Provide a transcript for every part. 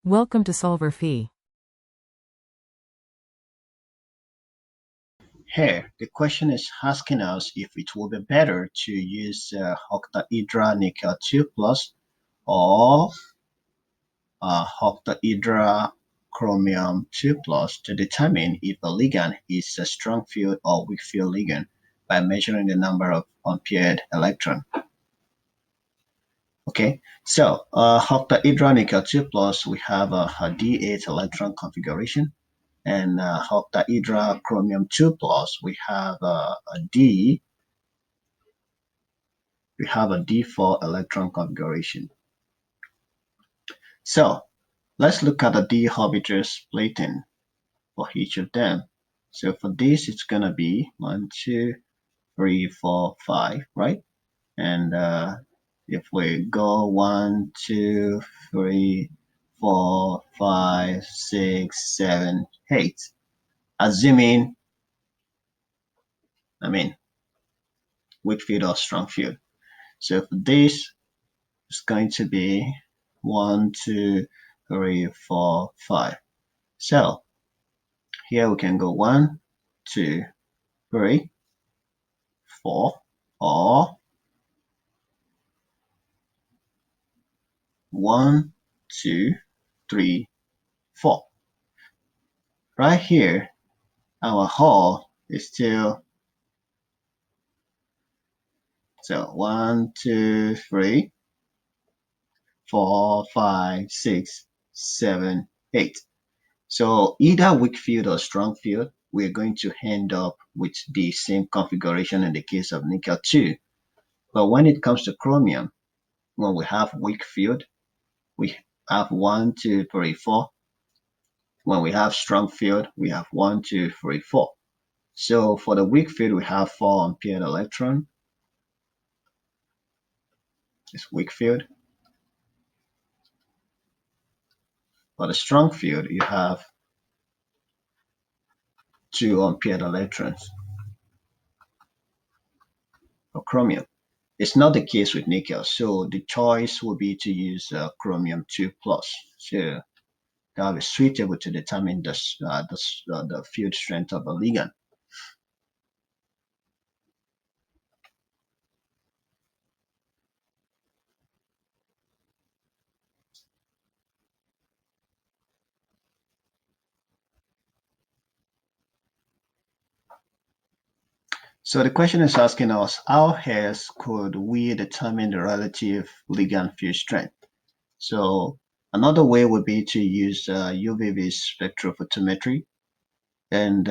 Welcome to solverfy. Here, the question is asking us if it will be better to use octahedral nickel 2 plus or octahedral chromium 2 plus to determine if a ligand is a strong field or weak field ligand by measuring the number of unpaired electron. Okay, so octahedral nickel 2 plus, we have a D8 electron configuration, and octahedral chromium 2 plus, we have a D4 electron configuration. So let's look at the d orbital splitting for each of them. So for this, it's gonna be 1, 2, 3, 4, 5, right? And if we go 1, 2, 3, 4, 5, 6, 7, 8, assuming, weak field or strong field. So for this, it's going to be 1, 2, 3, 4, 5. So here we can go 1, 2, 3, 4, or 1, 2, 3, 4. Right here, our hole is still, so 1, 2, 3, 4, 5, 6, 7, 8. So either weak field or strong field, we're going to end up with the same configuration in the case of nickel 2. But when it comes to chromium, when we have weak field, we have 1, 2, 3, 4. When we have strong field, we have 1, 2, 3, 4. So for the weak field, we have 4 unpaired electron. It's weak field. For the strong field, you have 2 unpaired electrons for chromium. It's not the case with nickel, so the choice will be to use chromium 2 plus. So that will be suitable to determine the field strength of a ligand. So the question is asking us, how else could we determine the relative ligand field strength? So another way would be to use UVV spectrophotometry, and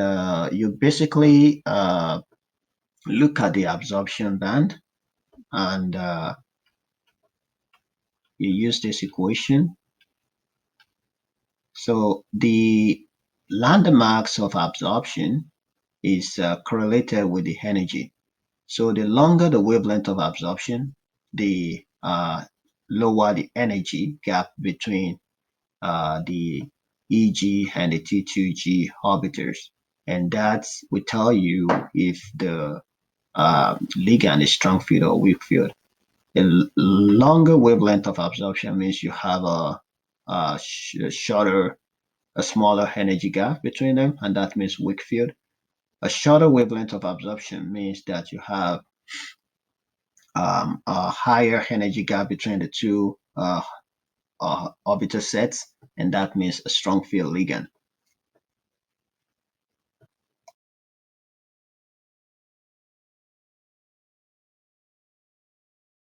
you basically look at the absorption band, and you use this equation. So the landmarks of absorption is correlated with the energy. So the longer the wavelength of absorption, the lower the energy gap between the EG and the T2G orbitals. And that will tell you if the ligand is strong field or weak field. A longer wavelength of absorption means you have a shorter, a smaller energy gap between them, and that means weak field. A shorter wavelength of absorption means that you have a higher energy gap between the two orbital sets, and that means a strong field ligand.